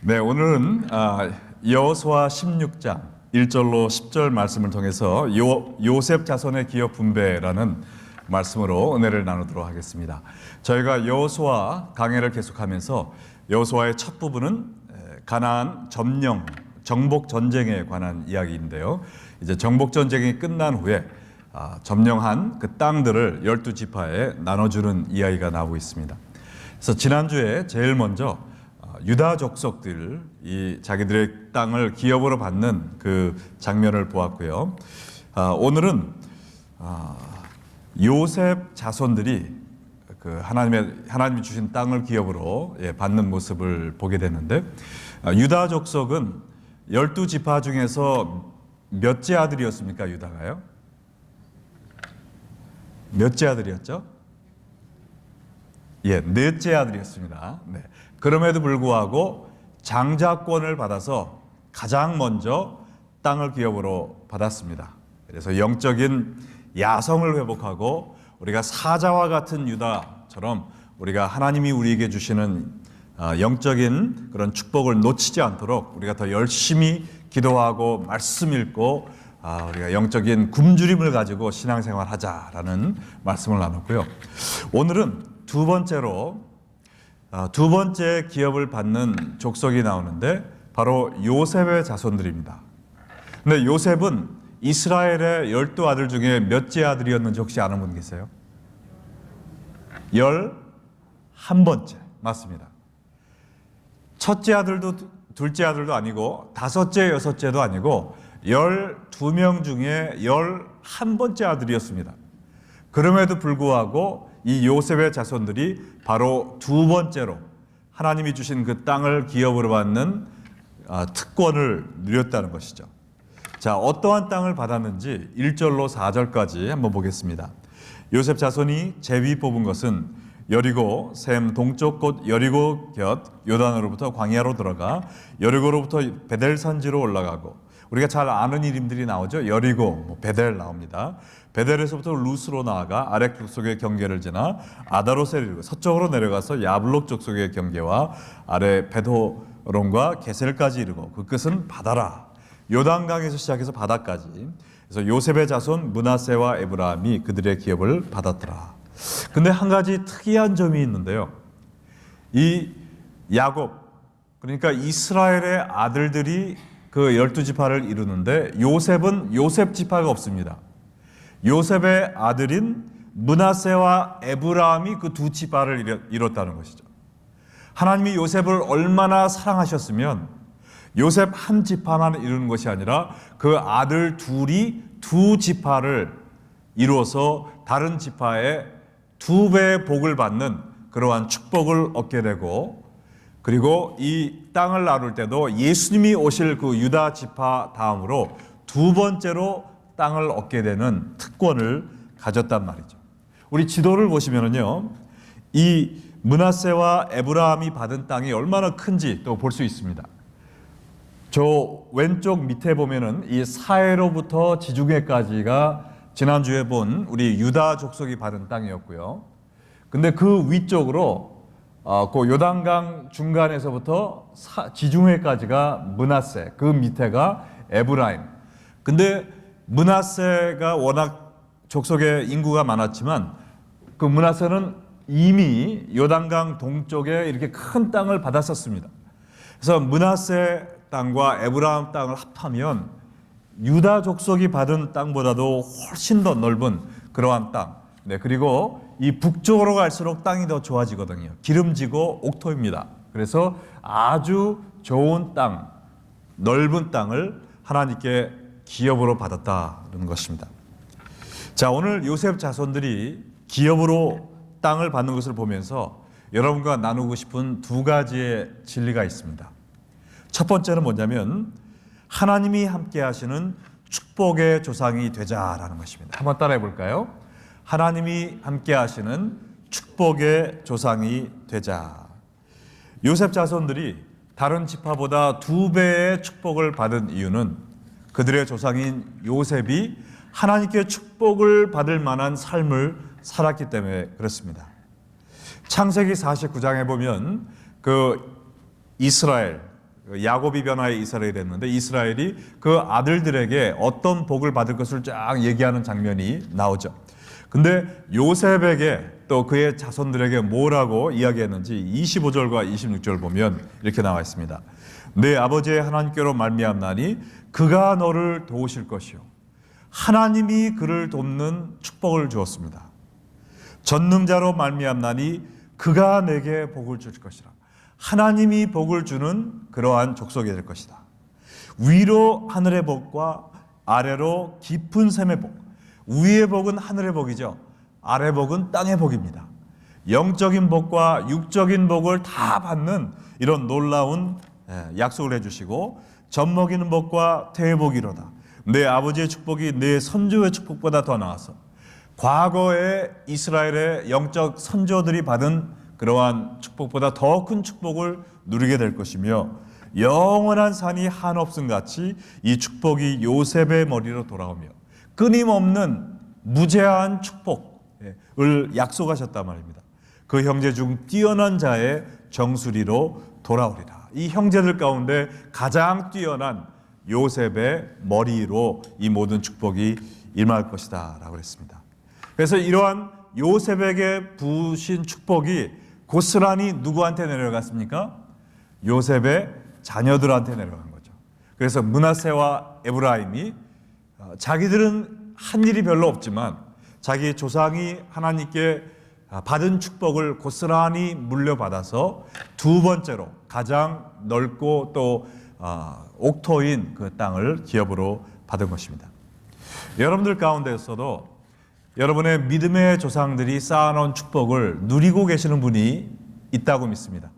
네, 오늘은 여호수아 16장 1절로 10절 말씀을 통해서 요셉 자손의 기업 분배라는 말씀으로 은혜를 나누도록 하겠습니다. 저희가 여호수아 강해를 계속하면서 여호수아의 첫 부분은 가나안 점령, 정복 전쟁에 관한 이야기인데요. 이제 정복 전쟁이 끝난 후에 점령한 그 땅들을 12지파에 나눠주는 이야기가 나오고 있습니다. 그래서 지난주에 제일 먼저 유다 족속들이 자기들의 땅을 기업으로 받는 그 장면을 보았고요. 오늘은 요셉 자손들이 그 하나님이 주신 땅을 기업으로 받는 모습을 보게 되는데, 유다 족속은 12지파 중에서 몇째 아들이었습니까? 유다가요? 몇째 아들이었죠? 넷째 아들이었습니다. 네. 그럼에도 불구하고 장자권을 받아서 가장 먼저 땅을 기업으로 받았습니다. 그래서 영적인 야성을 회복하고 우리가 사자와 같은 유다처럼 우리가 하나님이 우리에게 주시는 영적인 그런 축복을 놓치지 않도록 우리가 더 열심히 기도하고 말씀 읽고 우리가 영적인 굶주림을 가지고 신앙생활 하자라는 말씀을 나눴고요. 오늘은 두 번째 기업을 받는 족속이 나오는데 바로 요셉의 자손들입니다. 근데 요셉은 이스라엘의 12아들 중에 몇째 아들이었는지 혹시 아는 분 계세요? 11번째 맞습니다. 첫째 아들도 둘째 아들도 아니고 다섯째 여섯째도 아니고 12명 중에 11번째 아들이었습니다. 그럼에도 불구하고 이 요셉의 자손들이 바로 두 번째로 하나님이 주신 그 땅을 기업으로 받는 특권을 누렸다는 것이죠. 자, 어떠한 땅을 받았는지 1절로 4절까지 한번 보겠습니다. 요셉 자손이 제비 뽑은 것은 여리고 셈 동쪽 곳 여리고 곁 요단으로부터 광야로 들어가 여리고로부터 베델 산지로 올라가고, 우리가 잘 아는 이름들이 나오죠. 여리고, 베델 나옵니다. 베델에서부터 루스로 나아가 아렉 족속의 경계를 지나 아다롯에 이르고 서쪽으로 내려가서 야블록 족속의 경계와 아래 베도론과 게셀까지 이르고 그 끝은 바다라. 요단강에서 시작해서 바다까지. 그래서 요셉의 자손 므낫세와 에브라임이 그들의 기업을 받았더라. 근데 한 가지 특이한 점이 있는데요. 이 야곱, 그러니까 이스라엘의 아들들이 그 12지파를 이루는데 요셉은 요셉 지파가 없습니다. 요셉의 아들인 므낫세와 에브라임이 그 두 지파를 이뤘다는 것이죠. 하나님이 요셉을 얼마나 사랑하셨으면 요셉 한 지파만 이루는 것이 아니라 그 아들 둘이 두 지파를 이루어서 다른 지파에 두 배의 복을 받는 그러한 축복을 얻게 되고, 그리고 이 땅을 나눌 때도 예수님이 오실 그 유다 지파 다음으로 두 번째로 땅을 얻게 되는 특권을 가졌단 말이죠. 우리 지도를 보시면은요, 이 므낫세와 에브라임이 받은 땅이 얼마나 큰지 또 볼 수 있습니다. 저 왼쪽 밑에 보면은 이 사해로부터 지중해까지가 지난주에 본 우리 유다 족속이 받은 땅이었고요. 근데 그 위쪽으로 그 요단강 중간에서부터 지중해까지가 므낫세, 그 밑에가 에브라임. 근데 므낫세가 워낙 족속의 인구가 많았지만 그 므낫세는 이미 요단강 동쪽에 이렇게 큰 땅을 받았었습니다. 그래서 므낫세 땅과 에브라임 땅을 합하면 유다 족속이 받은 땅보다도 훨씬 더 넓은 그러한 땅. 네, 그리고 이 북쪽으로 갈수록 땅이 더 좋아지거든요. 기름지고 옥토입니다. 그래서 아주 좋은 땅, 넓은 땅을 하나님께 기업으로 받았다는 것입니다. 자, 오늘 요셉 자손들이 기업으로 땅을 받는 것을 보면서 여러분과 나누고 싶은 두 가지의 진리가 있습니다. 첫 번째는 뭐냐면 하나님이 함께 하시는 축복의 조상이 되자라는 것입니다. 한번 따라해 볼까요? 하나님이 함께 하시는 축복의 조상이 되자. 요셉 자손들이 다른 지파보다 두 배의 축복을 받은 이유는 그들의 조상인 요셉이 하나님께 축복을 받을 만한 삶을 살았기 때문에 그렇습니다. 창세기 49장에 보면 그 이스라엘 야곱이 변화의 이스라엘이 했는데 이스라엘이 그 아들들에게 어떤 복을 받을 것을 쫙 얘기하는 장면이 나오죠. 근데 요셉에게 또 그의 자손들에게 뭐라고 이야기했는지 25절과 26절 보면 이렇게 나와 있습니다. 내 아버지의 하나님께로 말미암나니 그가 너를 도우실 것이요 하나님이 그를 돕는 축복을 주었습니다. 전능자로 말미암나니 그가 내게 복을 줄 것이라. 하나님이 복을 주는 그러한 족속이 될 것이다. 위로 하늘의 복과 아래로 깊은 샘의 복. 위의 복은 하늘의 복이죠. 아래 복은 땅의 복입니다. 영적인 복과 육적인 복을 다 받는 이런 놀라운 약속을 해주시고 젖먹이는 복과 태의 복이로다. 내 아버지의 축복이 내 선조의 축복보다 더 나아서 과거에 이스라엘의 영적 선조들이 받은 그러한 축복보다 더 큰 축복을 누리게 될 것이며 영원한 산이 한없음 같이 이 축복이 요셉의 머리로 돌아오며 끊임없는 무제한 축복을 약속하셨단 말입니다. 그 형제 중 뛰어난 자의 정수리로 돌아오리라. 이 형제들 가운데 가장 뛰어난 요셉의 머리로 이 모든 축복이 임할 것이다 라고 했습니다. 그래서 이러한 요셉에게 부으신 축복이 고스란히 누구한테 내려갔습니까? 요셉의 자녀들한테 내려간 거죠. 그래서 므낫세와 에브라임이 자기들은 한 일이 별로 없지만 자기 조상이 하나님께 받은 축복을 고스란히 물려받아서 두 번째로 가장 넓고 또 옥토인 그 땅을 기업으로 받은 것입니다. 여러분들 가운데서도 여러분의 믿음의 조상들이 쌓아놓은 축복을 누리고 계시는 분이 있다고 믿습니다.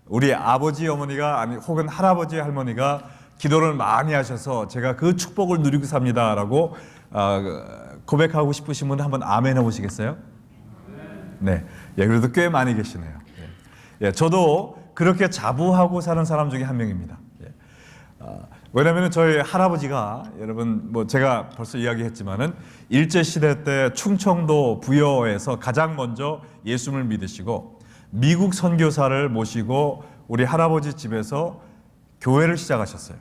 우리 아버지 어머니가 아니 혹은 할아버지 할머니가 기도를 많이 하셔서 제가 그 축복을 누리고 삽니다라고 고백하고 싶으신 분은 한번 아멘 해보시겠어요? 네, 예, 그래도 꽤 많이 계시네요. 예, 저도 그렇게 자부하고 사는 사람 중에 한 명입니다. 왜냐하면 저희 할아버지가 여러분 뭐 제가 벌써 이야기했지만은 일제 시대 때 충청도 부여에서 가장 먼저 예수를 믿으시고 미국 선교사를 모시고 우리 할아버지 집에서 교회를 시작하셨어요.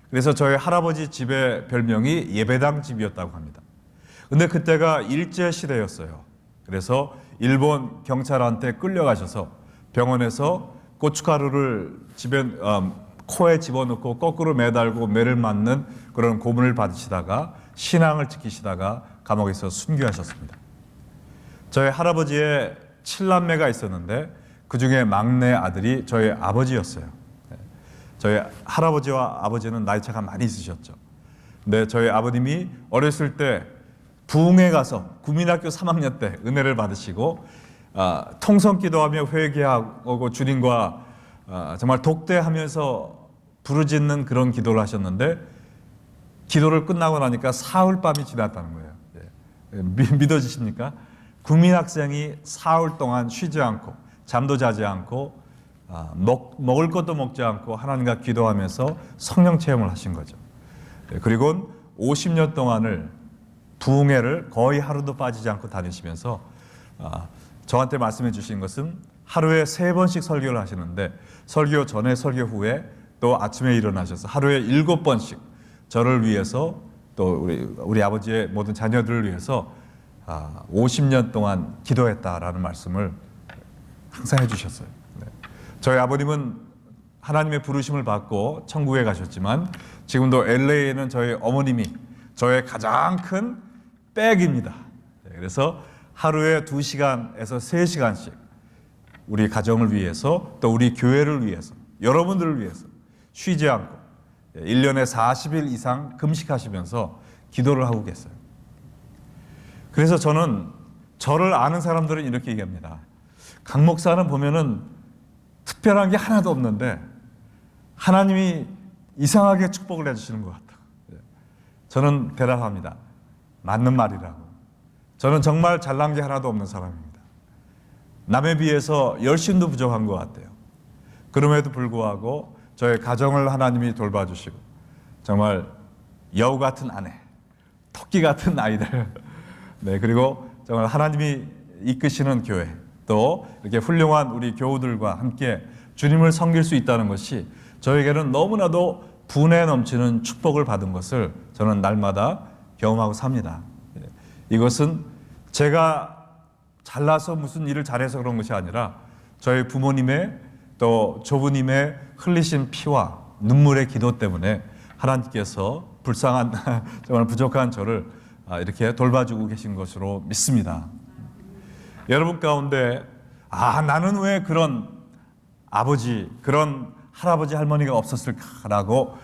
그래서 저희 할아버지 집의 별명이 예배당 집이었다고 합니다. 근데 그때가 일제 시대였어요. 그래서 일본 경찰한테 끌려가셔서 병원에서 고춧가루를 집에 코에 집어넣고 거꾸로 매달고 매를 맞는 그런 고문을 받으시다가 신앙을 지키시다가 감옥에서 순교하셨습니다. 저희 할아버지의 7남매가 있었는데 그 중에 막내 아들이 저희 아버지였어요. 저희 할아버지와 아버지는 나이 차가 많이 있으셨죠. 근데 저희 아버님이 어렸을 때 부흥회 가서 국민학교 3학년 때 은혜를 받으시고 통성기도하며 회개하고 주님과 정말 독대하면서 부르짖는 그런 기도를 하셨는데 기도를 끝나고 나니까 사흘 밤이 지났다는 거예요. 믿어지십니까? 국민학생이 사흘 동안 쉬지 않고 잠도 자지 않고 먹을 것도 먹지 않고 하나님과 기도하면서 성령 체험을 하신 거죠. 그리고 50년 동안을 부흥회를 거의 하루도 빠지지 않고 다니시면서 저한테 말씀해 주신 것은 하루에 3번씩 설교를 하시는데 설교 전에 설교 후에 또 아침에 일어나셔서 하루에 7번씩 저를 위해서 또 우리 아버지의 모든 자녀들을 위해서 50년 동안 기도했다라는 말씀을 항상 해주셨어요. 저희 아버님은 하나님의 부르심을 받고 천국에 가셨지만 지금도 LA에는 저희 어머님이 저의 가장 큰 백입니다. 그래서 하루에 2시간에서 3시간씩 우리 가정을 위해서 또 우리 교회를 위해서 여러분들을 위해서 쉬지 않고 1년에 40일 이상 금식하시면서 기도를 하고 계세요. 그래서 저를 아는 사람들은 이렇게 얘기합니다. 강 목사는 보면은 특별한 게 하나도 없는데 하나님이 이상하게 축복을 해주시는 것 같다. 저는 대답합니다. 맞는 말이라고. 저는 정말 잘난 게 하나도 없는 사람입니다. 남에 비해서 열심도 부족한 것 같아요. 그럼에도 불구하고 저의 가정을 하나님이 돌봐주시고 정말 여우 같은 아내, 토끼 같은 아이들, 네, 그리고 정말 하나님이 이끄시는 교회, 또 이렇게 훌륭한 우리 교우들과 함께 주님을 섬길 수 있다는 것이 저에게는 너무나도 분에 넘치는 축복을 받은 것을 저는 날마다 경험하고 삽니다. 이것은 제가 잘나서 무슨 일을 잘해서 그런 것이 아니라 저희 부모님의 또 조부님의 흘리신 피와 눈물의 기도 때문에 하나님께서 불쌍한 정말 부족한 저를 이렇게 돌봐주고 계신 것으로 믿습니다. 여러분 가운데 나는 왜 그런 아버지, 그런 할아버지 할머니가 없었을까라고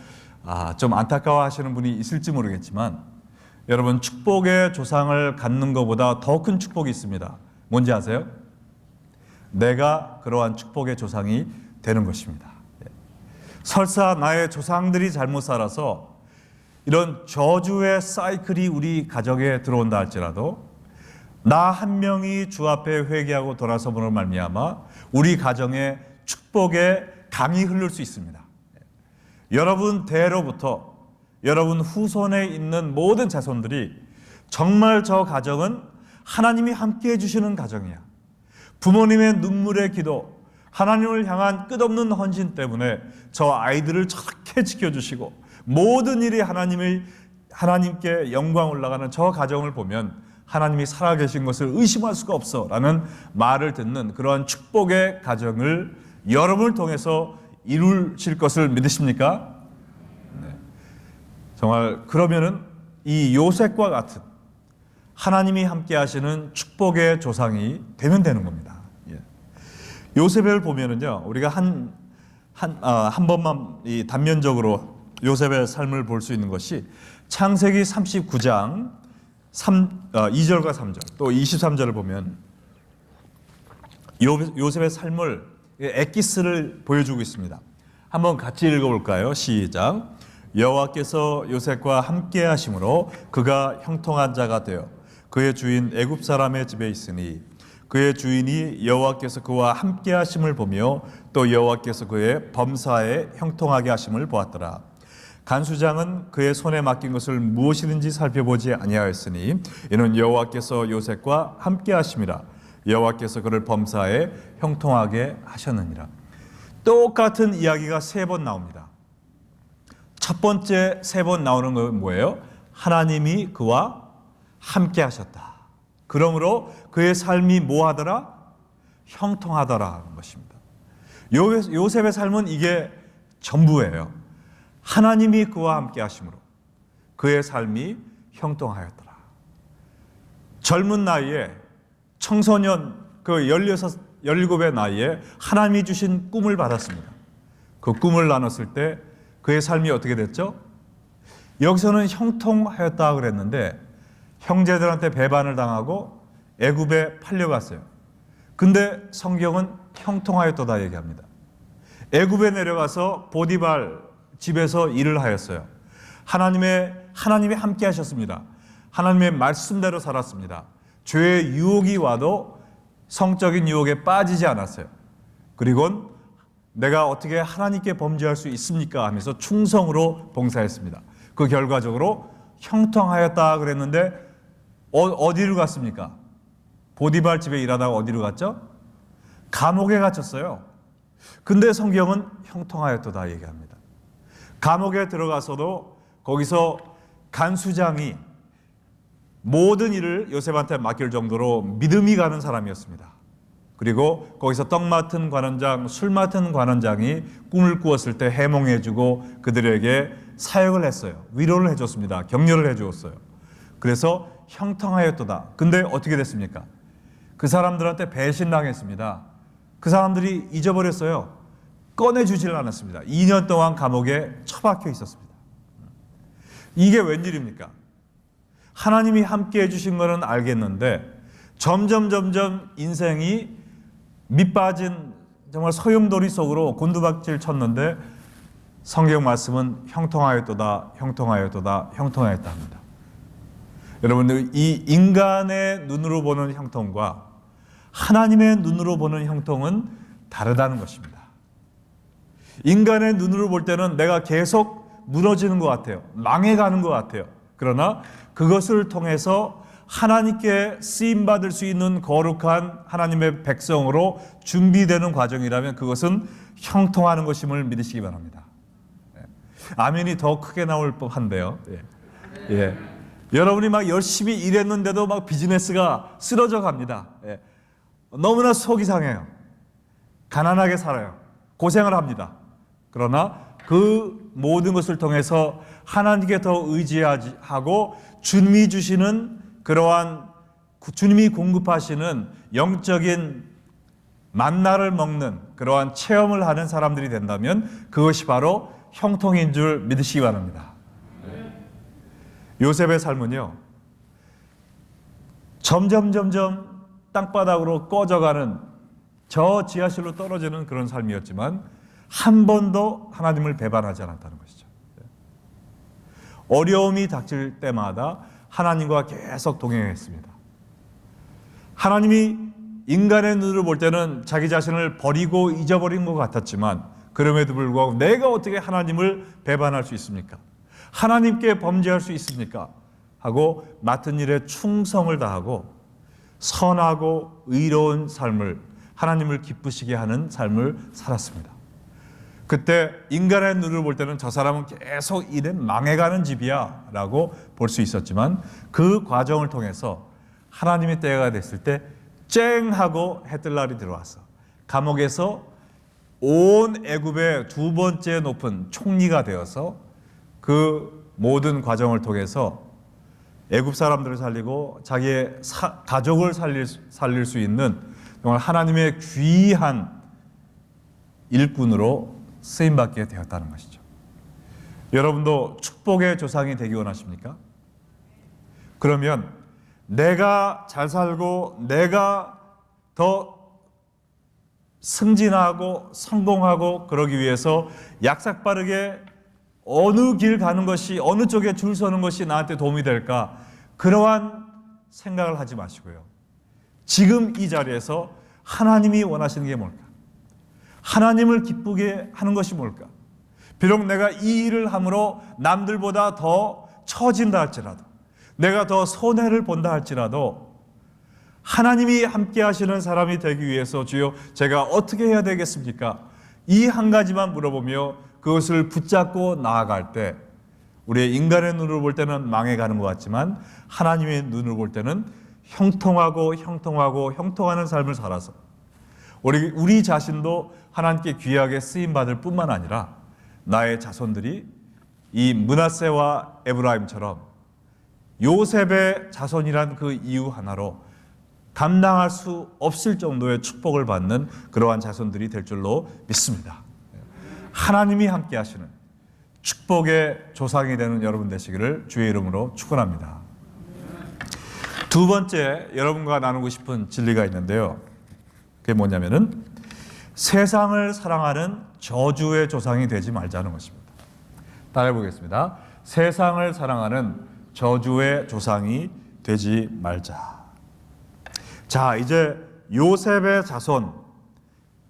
좀 안타까워하시는 분이 있을지 모르겠지만 여러분, 축복의 조상을 갖는 것보다 더 큰 축복이 있습니다. 뭔지 아세요? 내가 그러한 축복의 조상이 되는 것입니다. 설사 나의 조상들이 잘못 살아서 이런 저주의 사이클이 우리 가정에 들어온다 할지라도 나 한 명이 주 앞에 회개하고 돌아서므로 말미암아 우리 가정에 축복의 강이 흐를 수 있습니다. 여러분 대로부터 여러분 후손에 있는 모든 자손들이 정말 저 가정은 하나님이 함께해 주시는 가정이야. 부모님의 눈물의 기도, 하나님을 향한 끝없는 헌신 때문에 저 아이들을 저렇게 지켜주시고 모든 일이 하나님께 영광 올라가는 저 가정을 보면 하나님이 살아계신 것을 의심할 수가 없어 라는 말을 듣는 그러한 축복의 가정을 여러분을 통해서 이루실 것을 믿으십니까? 정말 그러면은 이 요셉과 같은 하나님이 함께 하시는 축복의 조상이 되면 되는 겁니다. 요셉을 보면은요, 우리가 한 번만 이 단면적으로 요셉의 삶을 볼 수 있는 것이 창세기 39장 2절과 3절 또 23절을 보면 요셉의 삶을 엑기스를 보여주고 있습니다. 한번 같이 읽어볼까요? 시작. 여호와께서 요셉과 함께 하심으로 그가 형통한 자가 되어 그의 주인 애굽 사람의 집에 있으니 그의 주인이 여호와께서 그와 함께 하심을 보며 또 여호와께서 그의 범사에 형통하게 하심을 보았더라. 간수장은 그의 손에 맡긴 것을 무엇이든지 살펴보지 아니하였으니 이는 여호와께서 요셉과 함께 하심이라. 여호와께서 그를 범사에 형통하게 하셨느니라. 똑같은 이야기가 3번 나옵니다. 첫 번째 3번 나오는 건 뭐예요? 하나님이 그와 함께 하셨다. 그러므로 그의 삶이 뭐하더라? 형통하더라는 것입니다. 요셉의 삶은 이게 전부예요. 하나님이 그와 함께 하심으로 그의 삶이 형통하였더라. 젊은 나이에 청소년 그 17의 나이에 하나님이 주신 꿈을 받았습니다. 그 꿈을 나눴을 때 그의 삶이 어떻게 됐죠? 여기서는 형통하였다 그랬는데 형제들한테 배반을 당하고 애굽에 팔려갔어요. 근데 성경은 형통하였도다 얘기합니다. 애굽에 내려가서 보디발 집에서 일을 하였어요. 하나님이 함께 하셨습니다. 하나님의 말씀대로 살았습니다. 죄의 유혹이 와도 성적인 유혹에 빠지지 않았어요. 그리고 내가 어떻게 하나님께 범죄할 수 있습니까? 하면서 충성으로 봉사했습니다. 그 결과적으로 형통하였다 그랬는데 어디로 갔습니까? 보디발 집에 일하다가 어디로 갔죠? 감옥에 갇혔어요. 근데 성경은 형통하였도다 얘기합니다. 감옥에 들어가서도 거기서 간수장이 모든 일을 요셉한테 맡길 정도로 믿음이 가는 사람이었습니다. 그리고 거기서 떡 맡은 관원장, 술 맡은 관원장이 꿈을 꾸었을 때 해몽해주고 그들에게 사역을 했어요. 위로를 해줬습니다. 격려를 해주었어요. 그래서 형통하였도다. 근데 어떻게 됐습니까? 그 사람들한테 배신당했습니다. 그 사람들이 잊어버렸어요. 꺼내주질 않았습니다. 2년 동안 감옥에 처박혀 있었습니다. 이게 웬일입니까? 하나님이 함께 해주신 거는 알겠는데 점점 인생이 밑빠진 정말 소용돌이 속으로 곤두박질 쳤는데 성경 말씀은 형통하였도다, 형통하였도다, 형통하였다 합니다. 여러분들, 이 인간의 눈으로 보는 형통과 하나님의 눈으로 보는 형통은 다르다는 것입니다. 인간의 눈으로 볼 때는 내가 계속 무너지는 것 같아요. 망해가는 것 같아요. 그러나 그것을 통해서 하나님께 쓰임받을 수 있는 거룩한 하나님의 백성으로 준비되는 과정이라면 그것은 형통하는 것임을 믿으시기 바랍니다. 아멘이 더 크게 나올 법한데요. 예. 여러분이 막 열심히 일했는데도 막 비즈니스가 쓰러져 갑니다. 예. 너무나 속이 상해요. 가난하게 살아요. 고생을 합니다. 그러나 그 모든 것을 통해서 하나님께 더 의지하고 주님이 주시는 그러한 주님이 공급하시는 영적인 만나를 먹는 그러한 체험을 하는 사람들이 된다면 그것이 바로 형통인 줄 믿으시기 바랍니다. 요셉의 삶은요, 점점 땅바닥으로 꺼져가는 저 지하실로 떨어지는 그런 삶이었지만 한 번도 하나님을 배반하지 않았다는 것이죠. 어려움이 닥칠 때마다 하나님과 계속 동행했습니다. 하나님이 인간의 눈으로 볼 때는 자기 자신을 버리고 잊어버린 것 같았지만 그럼에도 불구하고 내가 어떻게 하나님을 배반할 수 있습니까? 하나님께 범죄할 수 있습니까? 하고 맡은 일에 충성을 다하고 선하고 의로운 삶을, 하나님을 기쁘시게 하는 삶을 살았습니다. 그때 인간의 눈으로 볼 때는 저 사람은 계속 이래 망해가는 집이야 라고 볼 수 있었지만 그 과정을 통해서 하나님의 때가 됐을 때 쨍 하고 해뜰 날이 들어왔어. 감옥에서 온 애굽의 두 번째 높은 총리가 되어서 그 모든 과정을 통해서 애굽 사람들을 살리고 자기의 가족을 살릴 수 있는 정말 하나님의 귀한 일꾼으로 쓰임받게 되었다는 것이죠. 여러분도 축복의 조상이 되기 원하십니까? 그러면 내가 잘 살고 내가 더 승진하고 성공하고 그러기 위해서 약삭빠르게 어느 길 가는 것이, 어느 쪽에 줄 서는 것이 나한테 도움이 될까? 그러한 생각을 하지 마시고요. 지금 이 자리에서 하나님이 원하시는 게 뭘까? 하나님을 기쁘게 하는 것이 뭘까? 비록 내가 이 일을 함으로 남들보다 더 처진다 할지라도, 내가 더 손해를 본다 할지라도 하나님이 함께 하시는 사람이 되기 위해서 주여 제가 어떻게 해야 되겠습니까? 이 한 가지만 물어보며 그것을 붙잡고 나아갈 때 우리의 인간의 눈으로 볼 때는 망해가는 것 같지만 하나님의 눈으로 볼 때는 형통하는 삶을 살아서 우리 자신도 하나님께 귀하게 쓰임받을 뿐만 아니라 나의 자손들이 이 므낫세와 에브라임처럼 요셉의 자손이란 그 이유 하나로 감당할 수 없을 정도의 축복을 받는 그러한 자손들이 될 줄로 믿습니다. 하나님이 함께 하시는 축복의 조상이 되는 여러분 되시기를 주의 이름으로 축원합니다. 두 번째 여러분과 나누고 싶은 진리가 있는데요. 그게 뭐냐면은 세상을 사랑하는 저주의 조상이 되지 말자는 것입니다. 따라해 보겠습니다. 세상을 사랑하는 저주의 조상이 되지 말자. 자, 이제 요셉의 자손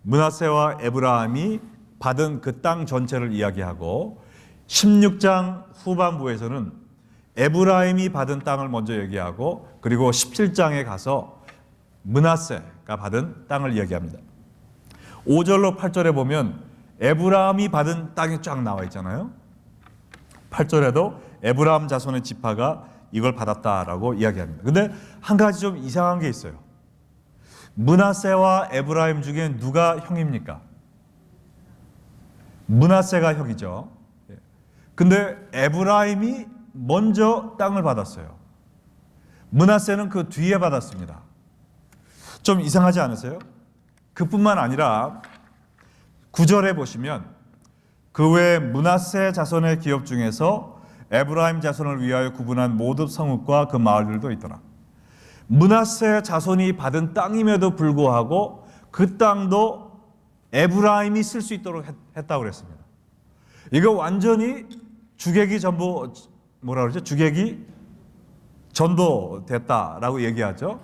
므낫세와 에브라임이 받은 그 땅 전체를 이야기하고 16장 후반부에서는 에브라임이 받은 땅을 먼저 얘기하고 그리고 17장에 가서 므낫세가 받은 땅을 이야기합니다. 5절로 8절에 보면 에브라임이 받은 땅이 쫙 나와 있잖아요. 8절에도 에브라임 자손의 지파가 이걸 받았다라고 이야기합니다. 근데 한 가지 좀 이상한 게 있어요. 므낫세와 에브라임 중에 누가 형입니까? 므낫세가 형이죠. 근데 에브라임이 먼저 땅을 받았어요. 므낫세는 그 뒤에 받았습니다. 좀 이상하지 않으세요? 그뿐만 아니라 9절에 보시면 그 외 므낫세 자손의 기업 중에서 에브라임 자손을 위하여 구분한 모든 성읍과 그 마을들도 있더라. 므낫세 자손이 받은 땅임에도 불구하고 그 땅도 에브라임이 쓸 수 있도록 했다고 그랬습니다. 이거 완전히 주객이 전부 뭐라 그러죠? 주객이 전도됐다라고 얘기하죠.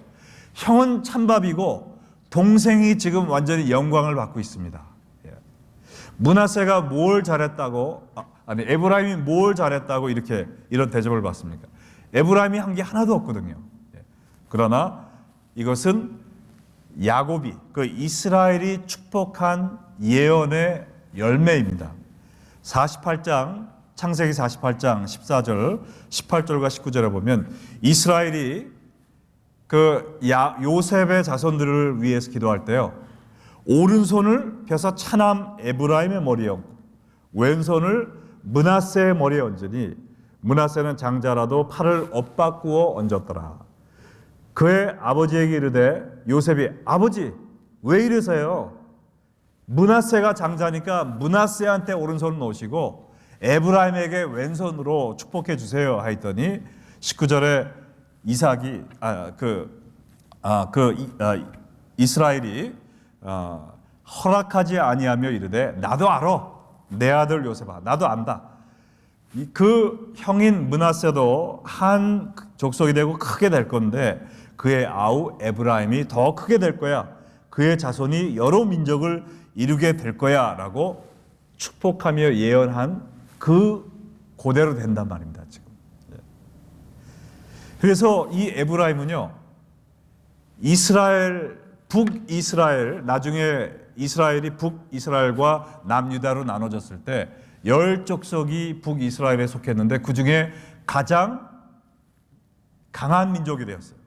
형은 찬밥이고 동생이 지금 완전히 영광을 받고 있습니다. 므낫세가 뭘 잘했다고 에브라임이 뭘 잘했다고 이런 대접을 받습니까? 에브라임이 한 게 하나도 없거든요. 그러나 이것은 야곱이 그 이스라엘이 축복한 예언의 열매입니다. 48장 창세기 48장 14절, 18절과 19절에 보면 이스라엘이 요셉의 자손들을 위해서 기도할 때요, 오른손을 펴서 차남 에브라임의 머리에 얹고 왼손을 므낫세의 머리에 얹으니 므낫세는 장자라도 팔을 엇바꾸어 얹었더라. 그의 아버지에게 이르되 요셉이 아버지 왜 이러세요? 므낫세가 장자니까 므낫세한테 오른손을 놓으시고 에브라임에게 왼손으로 축복해 주세요 하였더니 19절에 이스라엘이 허락하지 아니하며 이르되 나도 알아 내 아들 요셉아 나도 안다. 그 형인 므낫세도 한 족속이 되고 크게 될 건데 그의 아우 에브라임이 더 크게 될 거야. 그의 자손이 여러 민족을 이루게 될 거야 라고 축복하며 예언한 그 그대로 된단 말입니다. 지금. 그래서 이 에브라임은요, 북이스라엘, 나중에 이스라엘이 북이스라엘과 남유다로 나눠졌을 때 10족속이 북이스라엘에 속했는데 그 중에 가장 강한 민족이 되었어요.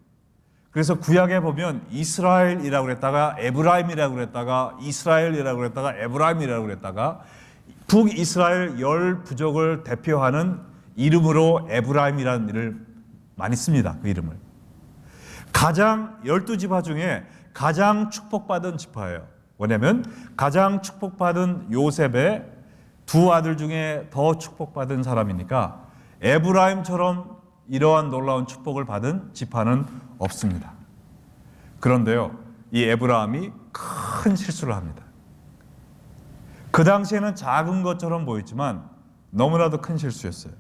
그래서 구약에 보면 이스라엘이라고 그랬다가 에브라임이라고 그랬다가 이스라엘이라고 그랬다가 에브라임이라고 그랬다가 북이스라엘 10부족을 대표하는 이름으로 에브라임이라는 일을 많이 씁니다. 그 이름을. 가장 12지파 중에 가장 축복받은 지파예요. 왜냐하면 가장 축복받은 요셉의 두 아들 중에 더 축복받은 사람이니까 에브라임처럼 이러한 놀라운 축복을 받은 지파는 없습니다. 그런데요, 이 에브라임이 큰 실수를 합니다. 그 당시에는 작은 것처럼 보였지만 너무나도 큰 실수였어요.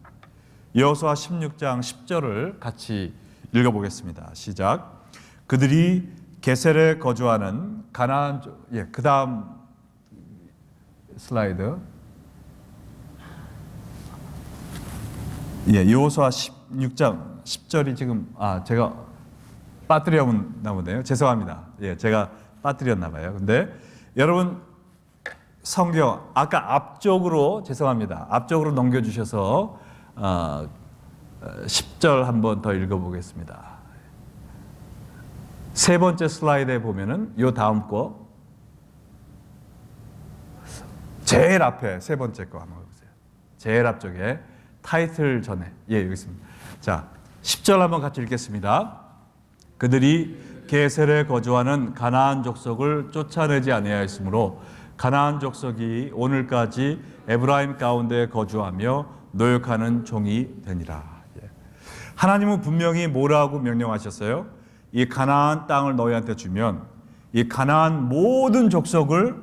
여호수아 16장 10절을 같이 읽어보겠습니다. 시작. 그들이 게셀에 거주하는 가나안 그 다음 슬라이드. 여호수아 16장 10절이 지금 제가 빠뜨렸나 보네요. 죄송합니다. 제가 빠뜨렸나 봐요. 근데 여러분 성경 아까 앞쪽으로 죄송합니다. 앞쪽으로 넘겨주셔서 10절 한번 더 읽어보겠습니다. 세 번째 슬라이드에 보면은 요 다음 거 제일 앞에 세 번째 거 한번 보세요. 제일 앞쪽에 타이틀 전에 여기 있습니다. 자, 10절 한번 같이 읽겠습니다. 그들이 게셀에 거주하는 가나안 족속을 쫓아내지 아니하였으므로 가나안 족속이 오늘까지 에브라임 가운데 거주하며 노역하는 종이 되니라. 하나님은 분명히 뭐라고 명령하셨어요? 이 가나안 땅을 너희한테 주면 이 가나안 모든 족속을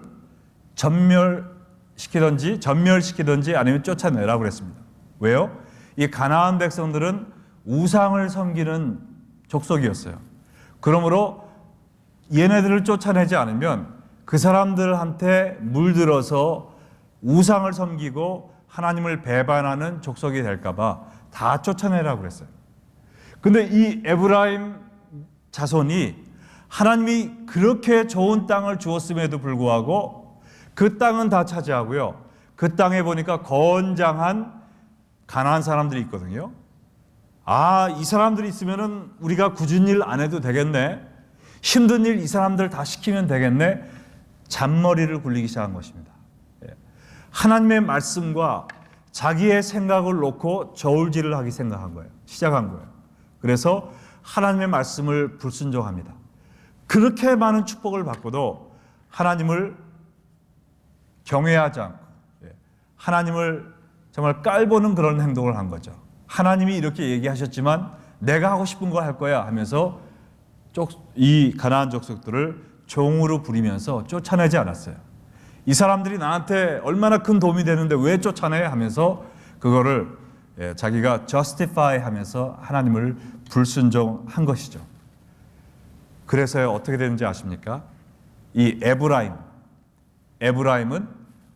전멸시키든지 아니면 쫓아내라고 그랬습니다. 왜요? 이 가나안 백성들은 우상을 섬기는 족속이었어요. 그러므로 얘네들을 쫓아내지 않으면 그 사람들한테 물들어서 우상을 섬기고 하나님을 배반하는 족속이 될까봐 다 쫓아내라고 그랬어요. 근데 이 에브라임 자손이 하나님이 그렇게 좋은 땅을 주었음에도 불구하고 그 땅은 다 차지하고요. 그 땅에 보니까 건장한 가나안 사람들이 있거든요. 이 사람들이 있으면은 우리가 굳은 일 안 해도 되겠네. 힘든 일 이 사람들 다 시키면 되겠네. 잔머리를 굴리기 시작한 것입니다. 하나님의 말씀과 자기의 생각을 놓고 저울질을 하기 시작한 거예요. 그래서 하나님의 말씀을 불순종합니다. 그렇게 많은 축복을 받고도 하나님을 경외하지 않고 하나님을 정말 깔보는 그런 행동을 한 거죠. 하나님이 이렇게 얘기하셨지만 내가 하고 싶은 거 할 거야 하면서 이 가나안 족속들을 종으로 부리면서 쫓아내지 않았어요. 이 사람들이 나한테 얼마나 큰 도움이 되는데 왜 쫓아내? 하면서 그거를 자기가 justify 하면서 하나님을 불순종한 것이죠. 그래서 어떻게 되는지 아십니까? 이 에브라임은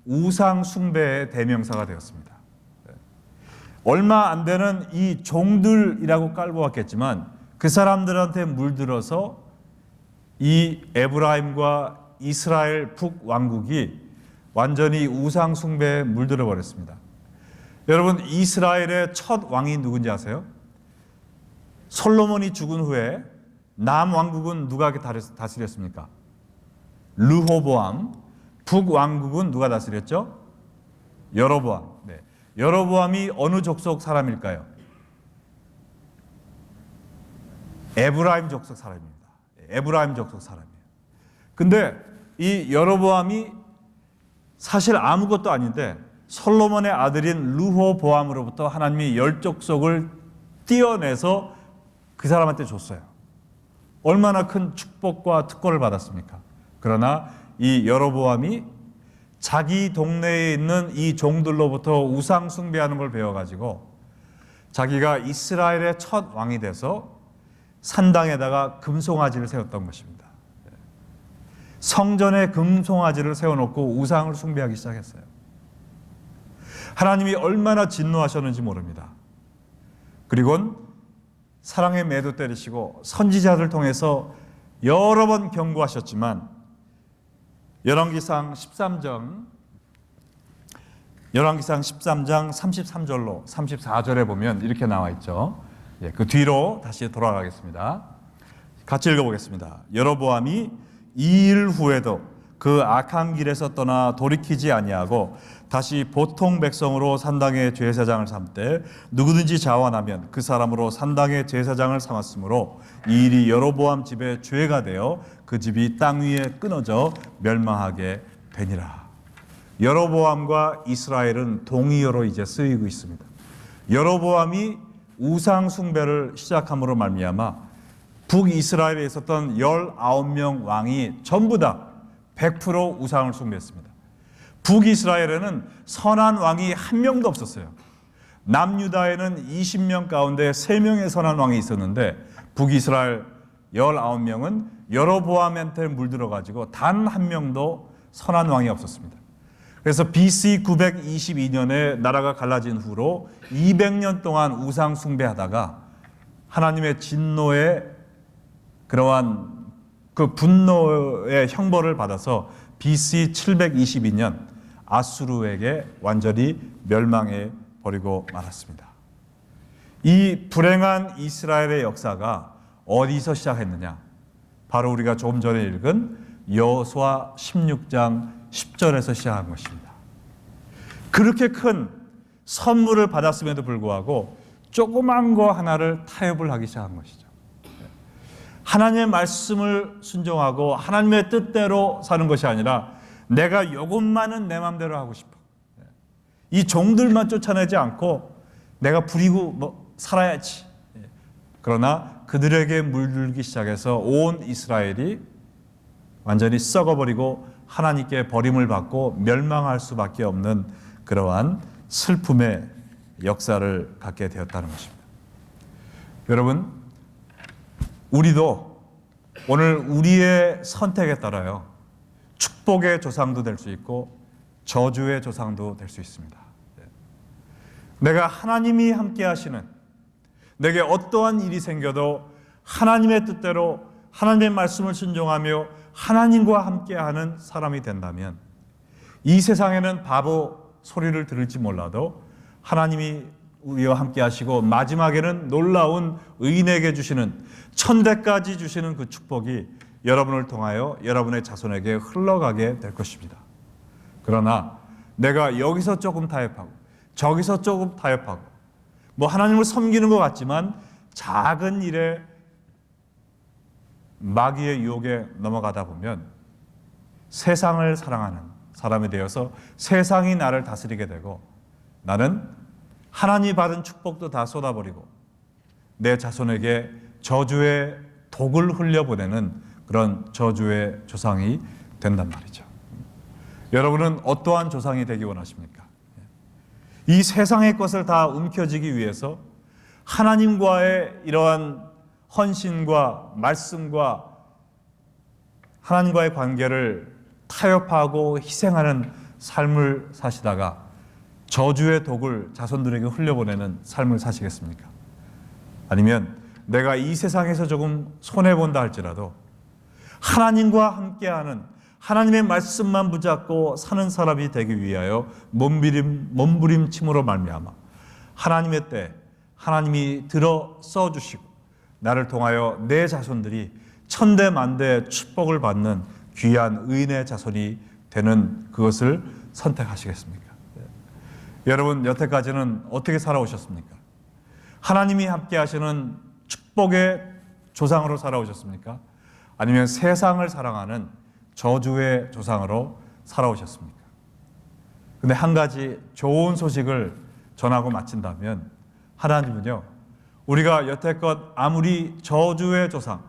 우상 숭배의 대명사가 되었습니다. 얼마 안 되는 이 종들이라고 깔고 왔겠지만 그 사람들한테 물들어서 이 에브라임과 이스라엘 북왕국이 완전히 우상 숭배에 물들어 버렸습니다. 여러분, 이스라엘의 첫 왕이 누군지 아세요? 솔로몬이 죽은 후에 남왕국은 누가 다스렸습니까? 르호보암. 북왕국은 누가 다스렸죠? 여로보암. 네. 여로보암이 어느 족속 사람일까요? 에브라임 족속 사람입니다. 에브라임 족속 사람이에요. 근데 이 여로보암이 사실 아무것도 아닌데 솔로몬의 아들인 르호보암으로부터 하나님이 10족속을 떼어내서 그 사람한테 줬어요. 얼마나 큰 축복과 특권을 받았습니까? 그러나 이 여로보암이 자기 동네에 있는 이 종들로부터 우상 숭배하는 걸 배워가지고 자기가 이스라엘의 첫 왕이 돼서 산당에다가 금송아지를 세웠던 것입니다. 성전에 금송아지를 세워놓고 우상을 숭배하기 시작했어요. 하나님이 얼마나 진노하셨는지 모릅니다. 그리고는 사랑의 매도 때리시고 선지자들 통해서 여러 번 경고하셨지만 열왕기상 13장 33절로 34절에 보면 이렇게 나와 있죠. 그 뒤로 다시 돌아가겠습니다. 같이 읽어보겠습니다. 여로보암이 이 일 후에도 그 악한 길에서 떠나 돌이키지 아니하고 다시 보통 백성으로 산당의 제사장을 삼되 누구든지 자원하면 그 사람으로 산당의 제사장을 삼았으므로 이 일이 여로보암 집에 죄가 되어 그 집이 땅 위에 끊어져 멸망하게 되니라. 여로보암과 이스라엘은 동의어로 이제 쓰이고 있습니다. 여로보암이 우상 숭배를 시작함으로 말미암아 북이스라엘에 있었던 19명 왕이 전부 다 100% 우상을 숭배했습니다. 북이스라엘에는 선한 왕이 한 명도 없었어요. 남유다에는 20명 가운데 3명의 선한 왕이 있었는데 북이스라엘 19명은 여로보암한테 물들어가지고 단 한 명도 선한 왕이 없었습니다. 그래서 BC 922년에 나라가 갈라진 후로 200년 동안 우상 숭배하다가 하나님의 진노의 그러한 그 분노의 형벌을 받아서 BC 722년 아수르에게 완전히 멸망해 버리고 말았습니다. 이 불행한 이스라엘의 역사가 어디서 시작했느냐? 바로 우리가 조금 전에 읽은 여호수아 16장 10절에서 시작한 것입니다. 그렇게 큰 선물을 받았음에도 불구하고 조그만 거 하나를 타협을 하기 시작한 것이죠. 하나님의 말씀을 순종하고 하나님의 뜻대로 사는 것이 아니라 내가 이것만은 내 마음대로 하고 싶어. 이 종들만 쫓아내지 않고 내가 부리고 살아야지. 그러나 그들에게 물들기 시작해서 온 이스라엘이 완전히 썩어버리고 하나님께 버림을 받고 멸망할 수밖에 없는 그러한 슬픔의 역사를 갖게 되었다는 것입니다. 여러분, 우리도 오늘 우리의 선택에 따라요, 축복의 조상도 될 수 있고 저주의 조상도 될 수 있습니다. 내가 하나님이 함께 하시는, 내게 어떠한 일이 생겨도 하나님의 뜻대로 하나님의 말씀을 순종하며 하나님과 함께하는 사람이 된다면 이 세상에는 바보 소리를 들을지 몰라도 하나님이 우리와 함께 하시고 마지막에는 놀라운 의인에게 주시는, 천대까지 주시는 그 축복이 여러분을 통하여 여러분의 자손에게 흘러가게 될 것입니다. 그러나 내가 여기서 조금 타협하고 저기서 조금 타협하고 하나님을 섬기는 것 같지만 작은 일에 마귀의 유혹에 넘어가다 보면 세상을 사랑하는 사람이 되어서 세상이 나를 다스리게 되고 나는 하나님이 받은 축복도 다 쏟아버리고 내 자손에게 저주의 독을 흘려보내는 그런 저주의 조상이 된단 말이죠. 여러분은 어떠한 조상이 되기 원하십니까? 이 세상의 것을 다 움켜쥐기 위해서 하나님과의 이러한 헌신과 말씀과 하나님과의 관계를 타협하고 희생하는 삶을 사시다가 저주의 독을 자손들에게 흘려보내는 삶을 사시겠습니까? 아니면 내가 이 세상에서 조금 손해본다 할지라도 하나님과 함께하는, 하나님의 말씀만 붙잡고 사는 사람이 되기 위하여 몸부림침으로 말미암아 하나님의 때 하나님이 들어 써주시고 나를 통하여 내 자손들이 천대만대의 축복을 받는 귀한 의인의 자손이 되는 그것을 선택하시겠습니까? 여러분, 여태까지는 어떻게 살아오셨습니까? 하나님이 함께 하시는 축복의 조상으로 살아오셨습니까? 아니면 세상을 사랑하는 저주의 조상으로 살아오셨습니까? 근데 한 가지 좋은 소식을 전하고 마친다면 하나님은요, 우리가 여태껏 아무리 저주의 조상,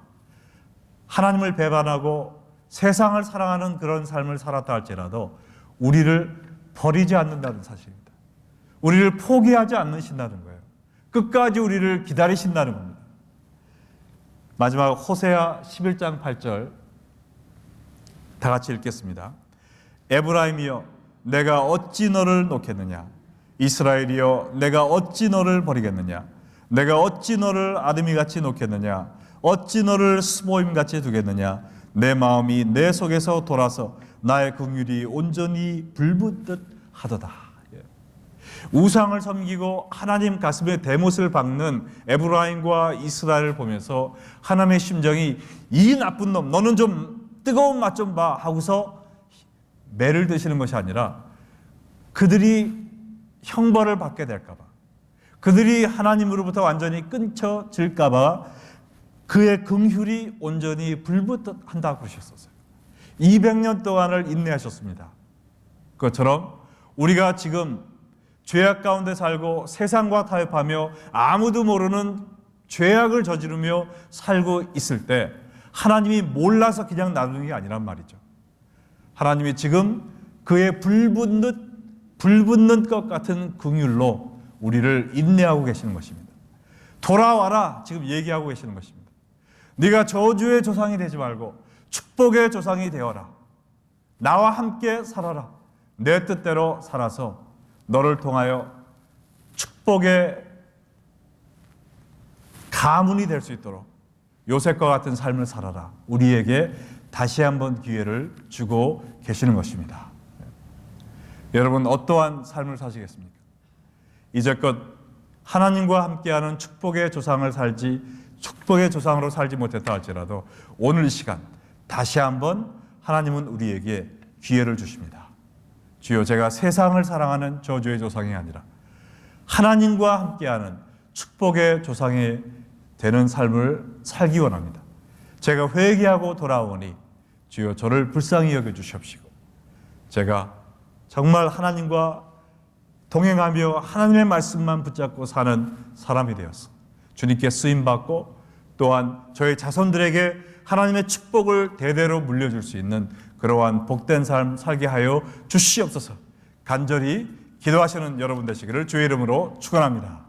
하나님을 배반하고 세상을 사랑하는 그런 삶을 살았다 할지라도 우리를 버리지 않는다는 사실입니다. 우리를 포기하지 않으신다는 거예요. 끝까지 우리를 기다리신다는 겁니다. 마지막 호세아 11장 8절 다 같이 읽겠습니다. 에브라임이여 내가 어찌 너를 놓겠느냐, 이스라엘이여 내가 어찌 너를 버리겠느냐, 내가 어찌 너를 아드미같이 놓겠느냐, 어찌 너를 스보임같이 두겠느냐, 내 마음이 내 속에서 돌아서 나의 긍휼이 온전히 불붙듯 하도다. 우상을 섬기고 하나님 가슴에 대못을 박는 에브라임과 이스라엘을 보면서 하나님의 심정이 이 나쁜 놈 너는 좀 뜨거운 맛 좀 봐 하고서 매를 드시는 것이 아니라 그들이 형벌을 받게 될까 봐, 그들이 하나님으로부터 완전히 끊겨질까 봐 그의 긍휼이 온전히 불붙듯 한다고 그러셨어요. 200년 동안을 인내하셨습니다. 그것처럼 우리가 지금 죄악 가운데 살고 세상과 타협하며 아무도 모르는 죄악을 저지르며 살고 있을 때 하나님이 몰라서 그냥 놔두는 게 아니란 말이죠. 하나님이 지금 그의 불붙는 것 같은 긍휼로 우리를 인내하고 계시는 것입니다. 돌아와라 지금 얘기하고 계시는 것입니다. 네가 저주의 조상이 되지 말고 축복의 조상이 되어라. 나와 함께 살아라. 내 뜻대로 살아서 너를 통하여 축복의 가문이 될 수 있도록 요셉과 같은 삶을 살아라. 우리에게 다시 한번 기회를 주고 계시는 것입니다. 여러분, 어떠한 삶을 사시겠습니까? 이제껏 하나님과 함께하는 축복의 조상을 살지, 축복의 조상으로 살지 못했다 할지라도 오늘 이 시간 다시 한번 하나님은 우리에게 기회를 주십니다. 주여, 제가 세상을 사랑하는 저주의 조상이 아니라 하나님과 함께하는 축복의 조상이 되는 삶을 살기 원합니다. 제가 회개하고 돌아오니 주여 저를 불쌍히 여겨주시옵시고 제가 정말 하나님과 동행하며 하나님의 말씀만 붙잡고 사는 사람이 되어서 주님께 쓰임받고 또한 저희 자손들에게 하나님의 축복을 대대로 물려줄 수 있는 그러한 복된 삶 살게 하여 주시옵소서. 간절히 기도하시는 여러분 되시기를 주의 이름으로 축원합니다.